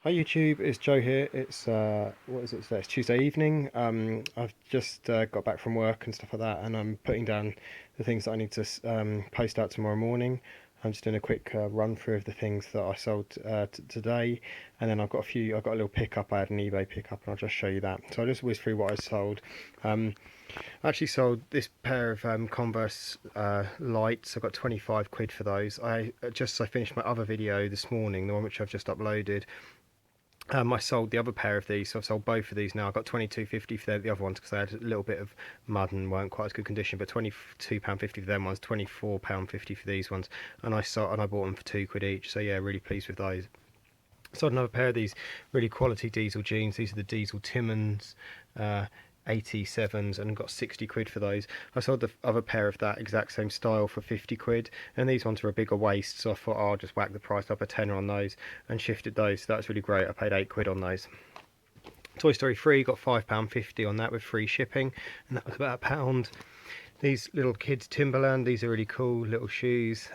Hi YouTube, it's Joe here. It's what is it today? It's Tuesday evening. I've just got back from work and stuff like that, and I'm putting down the things that I need to post out tomorrow morning. I'm just doing a quick run through of the things that I sold today, and then I've got a little pickup. I had an eBay pickup, and I'll just show you that. So I'll just whiz through what I sold. I actually sold this pair of Converse lights. I got 25 quid for those. I finished my other video this morning, the one which I've just uploaded. I sold the other pair of these, so I've sold both of these now. I got £22.50 for the other ones because they had a little bit of mud and weren't quite as good condition. But £22.50 for them ones, £24.50 for these ones, and I bought them for £2 each. So yeah, really pleased with those. Sold another pair of these really quality diesel jeans. These are the Diesel Timmons 87s, and got 60 quid for those. I sold the other pair of that exact same style for 50 quid, and these ones are a bigger waist, so I thought I'll just whack the price up a tenner on those and shifted those. So that's really great. I paid 8 quid on those. Toy Story 3 got £5.50 on that with free shipping, and that was about a pound. These little kids Timberland, these are really cool little shoes.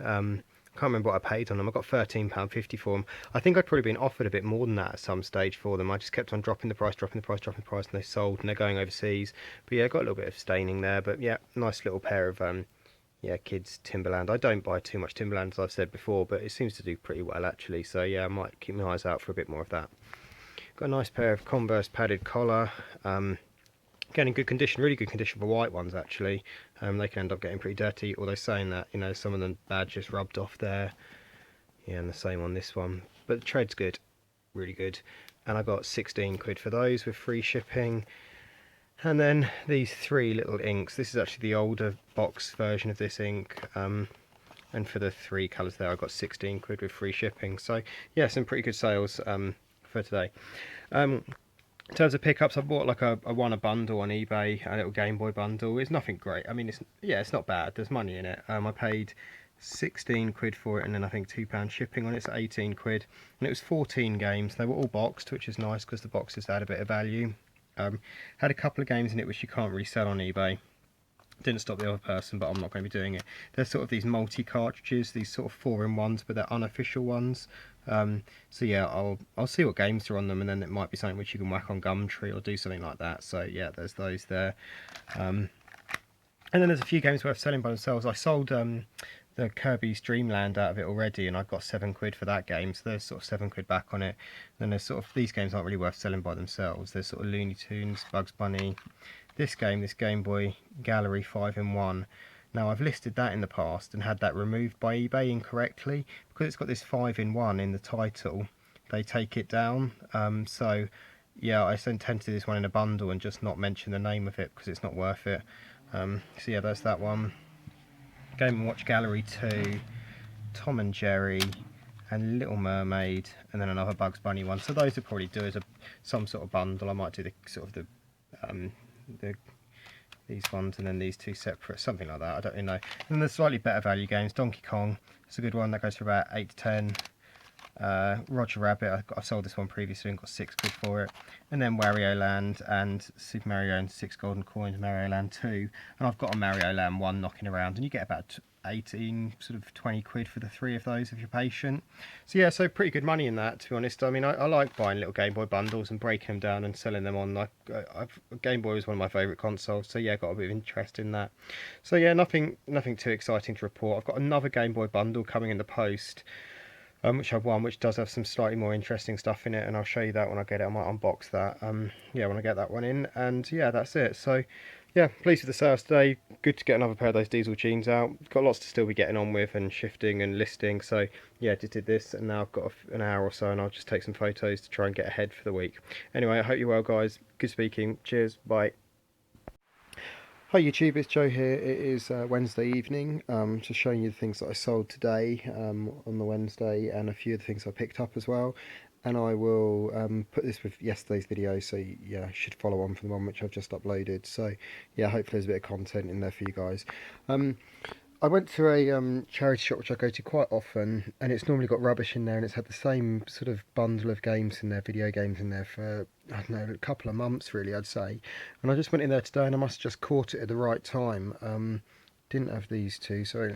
Can't remember what I paid on them. I got £13.50 for them. I think I'd probably been offered a bit more than that at some stage for them. I just kept on dropping the price, and they sold, and they're going overseas. But yeah, got a little bit of staining there. But yeah, nice little pair of yeah, kids Timberland. I don't buy too much Timberland, as I've said before, but it seems to do pretty well actually. So yeah, I might keep my eyes out for a bit more of that. Got a nice pair of Converse padded collar. Again, in good condition, really good condition for white ones actually. They can end up getting pretty dirty, although saying that, you know, some of the badge just rubbed off there. Yeah, and the same on this one. But the tread's good, really good. And I got 16 quid for those with free shipping. And then these three little inks. This is actually the older box version of this ink. And for the three colours there, I got 16 quid with free shipping. So yeah, some pretty good sales for today. In terms of pickups, I bought I won a bundle on eBay, a little Game Boy bundle. It's nothing great. I mean, it's not bad. There's money in it. I paid 16 quid for it, and then I think £2 shipping on it, so 18 quid. And it was 14 games. They were all boxed, which is nice because the boxes add a bit of value. Had a couple of games in it which you can't really sell on eBay. Didn't stop the other person, but I'm not going to be doing it. They're sort of these multi-cartridges, these sort of 4-in-1s, but they're unofficial ones. So yeah, I'll see what games are on them, and then it might be something which you can whack on Gumtree or do something like that. So yeah, there's those there. And then there's a few games worth selling by themselves. I sold the Kirby's Dream Land out of it already, and I got 7 quid for that game, so there's sort of 7 quid back on it. Then there's sort of, these games aren't really worth selling by themselves. There's sort of Looney Tunes, Bugs Bunny. This Game Boy Gallery 5-in-1. Now I've listed that in the past and had that removed by eBay incorrectly because it's got this 5-in-1 in the title. They take it down. So yeah, I tend to do this one in a bundle and just not mention the name of it because it's not worth it. So yeah, there's that one. Game & Watch Gallery 2, Tom and Jerry, and Little Mermaid, and then another Bugs Bunny one. So those would probably do as some sort of bundle. I might do the sort of these ones and then these two separate, something like that. I don't really know. And then the slightly better value games, Donkey Kong, it's a good one that goes for about 8 to 10. Roger Rabbit, I sold this one previously and got 6 quid for it. And then Wario Land and Super Mario and 6 golden coins, Mario Land 2. And I've got a Mario Land 1 knocking around, and you get about 18, sort of 20 quid for the 3 of those if you're patient. So yeah, so pretty good money in that, to be honest. I mean, I like buying little Game Boy bundles and breaking them down and selling them on. Game Boy was one of my favourite consoles, so yeah, got a bit of interest in that. So yeah, nothing too exciting to report. I've got another Game Boy bundle coming in the post, which I've won, which does have some slightly more interesting stuff in it, and I'll show you that when I get it. I might unbox that, yeah, when I get that one in, and yeah, that's it. So yeah, pleased with the sales today. Good to get another pair of those diesel jeans out. Got lots to still be getting on with and shifting and listing. So yeah, just did this, and now I've got an hour or so, and I'll just take some photos to try and get ahead for the week. Anyway, I hope you're well, guys. Good speaking. Cheers. Bye. Hi YouTube, it's Joe here. It is Wednesday evening. Just showing you the things that I sold today on the Wednesday, and a few of the things I picked up as well. And I will put this with yesterday's video, so yeah, should follow on from the one which I've just uploaded. So yeah, hopefully there's a bit of content in there for you guys. I went to a charity shop which I go to quite often, and it's normally got rubbish in there, and it's had the same sort of bundle of games in there, video games in there for, I don't know, a couple of months really, I'd say. And I just went in there today, and I must have just caught it at the right time. Didn't have these two, sorry,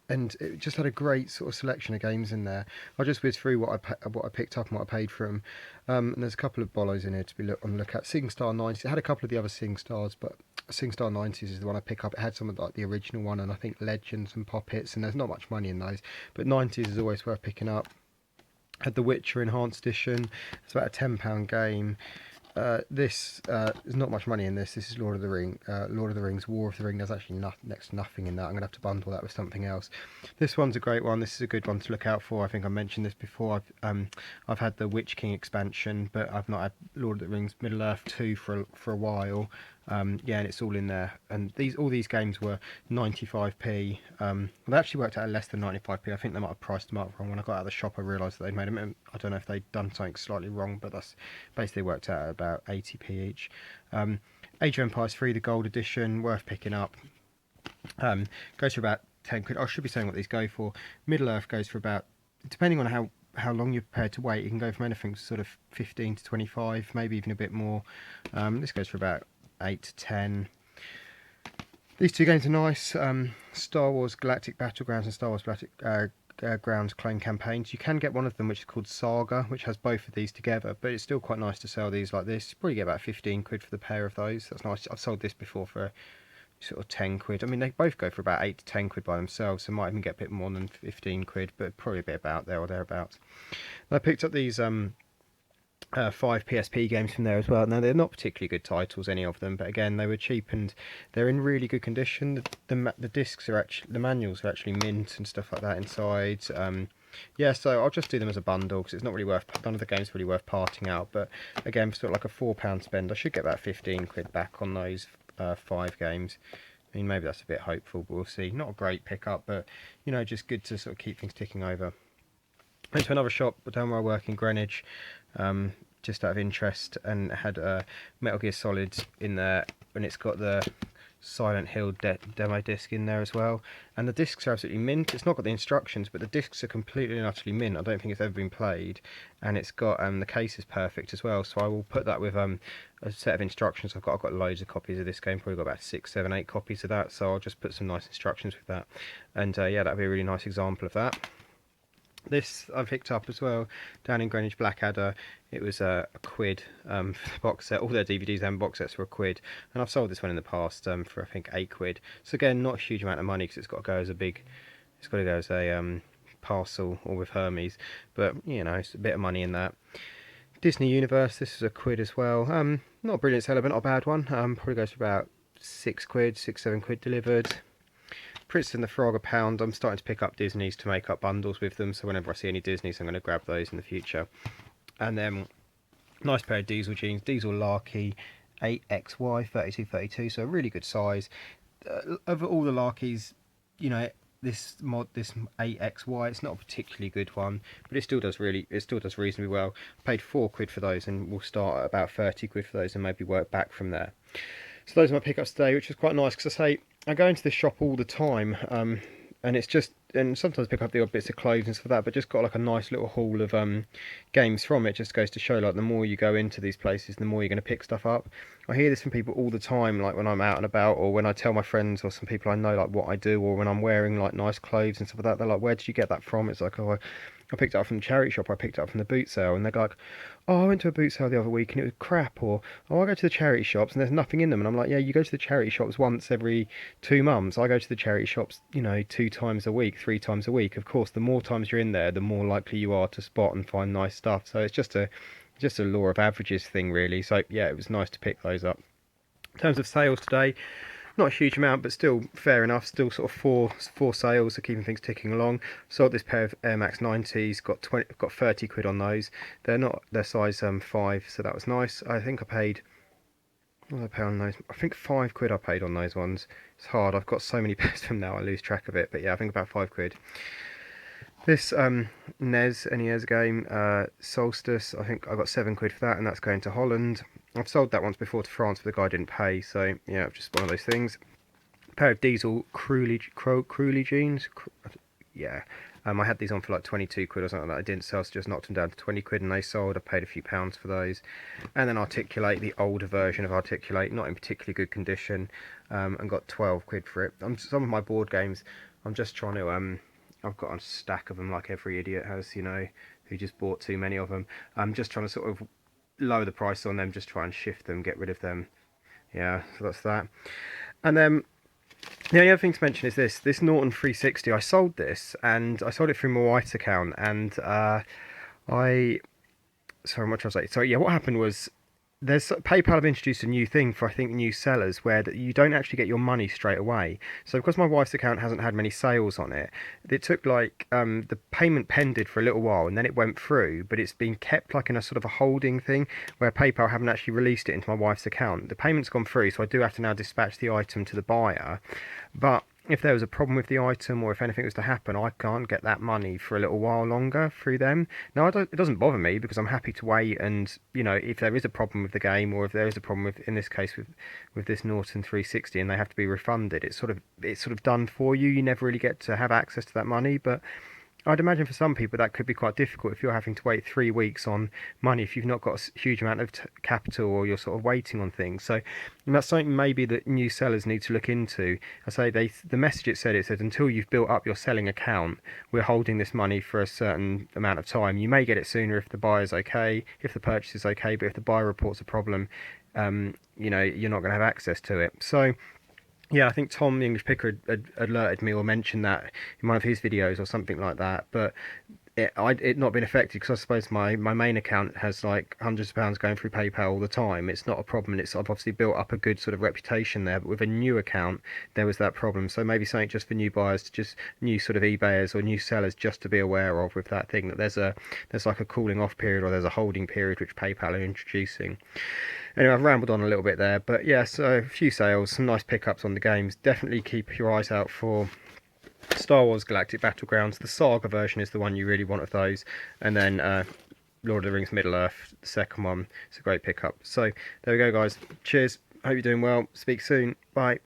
and it just had a great sort of selection of games in there. I'll just whiz through what I picked up and what I paid for them. And there's a couple of bolos in here to be on the look at. SingStar 90s. It had a couple of the other SingStars, but SingStar 90s is the one I pick up. It had some of like the original one, and I think Legends and Poppets, and there's not much money in those, but 90s is always worth picking up. Had the Witcher Enhanced Edition. It's about a £10 game. This there's not much money in this. This is Lord of the Rings, War of the Ring. There's actually next to nothing in that. I'm gonna have to bundle that with something else. This one's a great one. This is a good one to look out for. I think I mentioned this before. I've had the Witch King expansion, but I've not had Lord of the Rings Middle Earth 2 for a while. Yeah, and it's all in there. And all these games were 95p. They actually worked out at less than 95p. I think they might have priced them up wrong. When I got out of the shop, I realised that they'd made them. I don't know if they'd done something slightly wrong, but that's basically worked out at about 80p each. Age of Empires 3, the gold edition, worth picking up. Goes for about 10 quid. I should be saying what these go for. Middle Earth goes for about, depending on how long you're prepared to wait, you can go from anything sort of 15 to 25, maybe even a bit more. This goes for about 8 to 10. These two games are nice. Star Wars Galactic Battlegrounds and Star Wars Galactic Grounds Clone Campaigns. You can get one of them which is called Saga, which has both of these together, but it's still quite nice to sell these like this. You probably get about 15 quid for the pair of those. That's nice. I've sold this before for sort of 10 quid. I mean, they both go for about 8 to 10 quid by themselves, so might even get a bit more than 15 quid, but probably a bit about there or thereabouts. And I picked up these 5 PSP games from there as well. Now, they're not particularly good titles, any of them, but again, they were cheap and they're in really good condition. The discs are actually, the manuals are actually mint and stuff like that inside. Yeah, so I'll just do them as a bundle because it's not really worth, none of the games really worth parting out, but again, for sort of like a £4 spend, I should get about 15 quid back on those 5 games. I mean, maybe that's a bit hopeful, but we'll see. Not a great pickup, but, you know, just good to sort of keep things ticking over. Went to another shop down where I work in Greenwich, just out of interest, and had a Metal Gear Solid in there, and it's got the Silent Hill demo disc in there as well. And the discs are absolutely mint. It's not got the instructions, but the discs are completely and utterly mint. I don't think it's ever been played, and it's got the case is perfect as well. So I will put that with a set of instructions. I've got loads of copies of this game. Probably got about 6, 7, 8 copies of that. So I'll just put some nice instructions with that, and yeah, that'll be a really nice example of that. This I picked up as well down in Greenwich, Blackadder. It was a quid for the box set. All their DVDs and box sets were a quid, and I've sold this one in the past for I think 8 quid. So again, not a huge amount of money because it's got to go as a parcel or with Hermes, but you know, it's a bit of money in that. Disney Universe, this is a quid as well. Not a brilliant seller, but not a bad one. Probably goes for about 6 quid, 6, 7 quid delivered. Prince and the Frog £1. I'm starting to pick up Disneys to make up bundles with them, so whenever I see any Disneys, I'm going to grab those in the future. And then, nice pair of Diesel jeans, Diesel Larky 8XY 3232, so a really good size. Of all the Larkies, you know, this 8XY, it's not a particularly good one, but it still does reasonably well. I paid 4 quid for those, and we'll start at about 30 quid for those, and maybe work back from there. So those are my pickups today, which is quite nice because I go into this shop all the time, and it's just, and sometimes pick up the odd bits of clothes and stuff like that, but just got like a nice little haul of games from it. Just goes to show, like, the more you go into these places, the more you're going to pick stuff up. I hear this from people all the time, like when I'm out and about, or when I tell my friends or some people I know like what I do, or when I'm wearing like nice clothes and stuff like that. They're like, "Where did you get that from?" It's like, "Oh, I picked it up from the charity shop, I picked it up from the boot sale," and they're like, "Oh, I went to a boot sale the other week and it was crap," or, "Oh, I go to the charity shops and there's nothing in them," and I'm like, "Yeah, you go to the charity shops once every 2 months. I go to the charity shops, you know, 2 times a week, 3 times a week. Of course, the more times you're in there, the more likely you are to spot and find nice stuff. So it's just a law of averages thing, really." So yeah, it was nice to pick those up. In terms of sales today, not a huge amount, but still fair enough. Still sort of four sales, so keeping things ticking along. Sold this pair of Air Max 90s. Got 30 quid on those. They're not their size 5, so that was nice. I think I paid. What did I pay on those? I think 5 quid I paid on those ones. It's hard. I've got so many pairs from now, I lose track of it. But yeah, I think about 5 quid. This NES game, Solstice, I think I got 7 quid for that, and that's going to Holland. I've sold that once before to France, but the guy didn't pay, so yeah, just one of those things. A pair of Diesel Crewley jeans, yeah, I had these on for like 22 quid or something that I didn't sell, so just knocked them down to 20 quid and they sold. I paid a few pounds for those. And then Articulate, the older version of Articulate, not in particularly good condition, and got 12 quid for it. Some of my board games, I'm just trying to, I've got a stack of them like every idiot has, you know, who just bought too many of them. I'm just trying to sort of lower the price on them, just try and shift them, get rid of them. Yeah, so that's that. And then the only other thing to mention is this Norton 360. I sold this, and I sold it through my wife's account, and I sorry, what was I? So yeah, what happened was PayPal have introduced a new thing for I think new sellers where that you don't actually get your money straight away. So because my wife's account hasn't had many sales on it, it took like the payment pended for a little while and then it went through, but it's been kept like in a sort of a holding thing where PayPal haven't actually released it into my wife's account. The payment's gone through, so I do have to now dispatch the item to the buyer, but if there was a problem with the item or if anything was to happen, I can't get that money for a little while longer through them. Now, it doesn't bother me because I'm happy to wait, and you know, if there is a problem with the game or if there is a problem with, in this case, with this Norton 360 and they have to be refunded, it's sort of done for you. You never really get to have access to that money, but I'd imagine for some people that could be quite difficult if you're having to wait 3 weeks on money if you've not got a huge amount of capital or you're sort of waiting on things. So that's something maybe that new sellers need to look into. I say the message it said until you've built up your selling account, we're holding this money for a certain amount of time. You may get it sooner if the buyer's okay, if the purchase is okay, but if the buyer reports a problem, you know, you're not going to have access to it. So yeah, I think Tom, the English Picker, had alerted me or mentioned that in one of his videos or something like that. But it not been affected because I suppose my main account has like hundreds of pounds going through PayPal all the time. It's not a problem. I've obviously built up a good sort of reputation there. But with a new account, there was that problem. So maybe something just for new buyers, to just new sort of eBayers or new sellers, just to be aware of with that thing that there's like a cooling off period or there's a holding period which PayPal are introducing. Anyway, I've rambled on a little bit there, but yeah, so a few sales, some nice pickups on the games. Definitely keep your eyes out for Star Wars Galactic Battlegrounds. The Saga version is the one you really want of those, and then Lord of the Rings Middle Earth, the second one. It's a great pickup. So there we go, guys. Cheers. Hope you're doing well. Speak soon. Bye.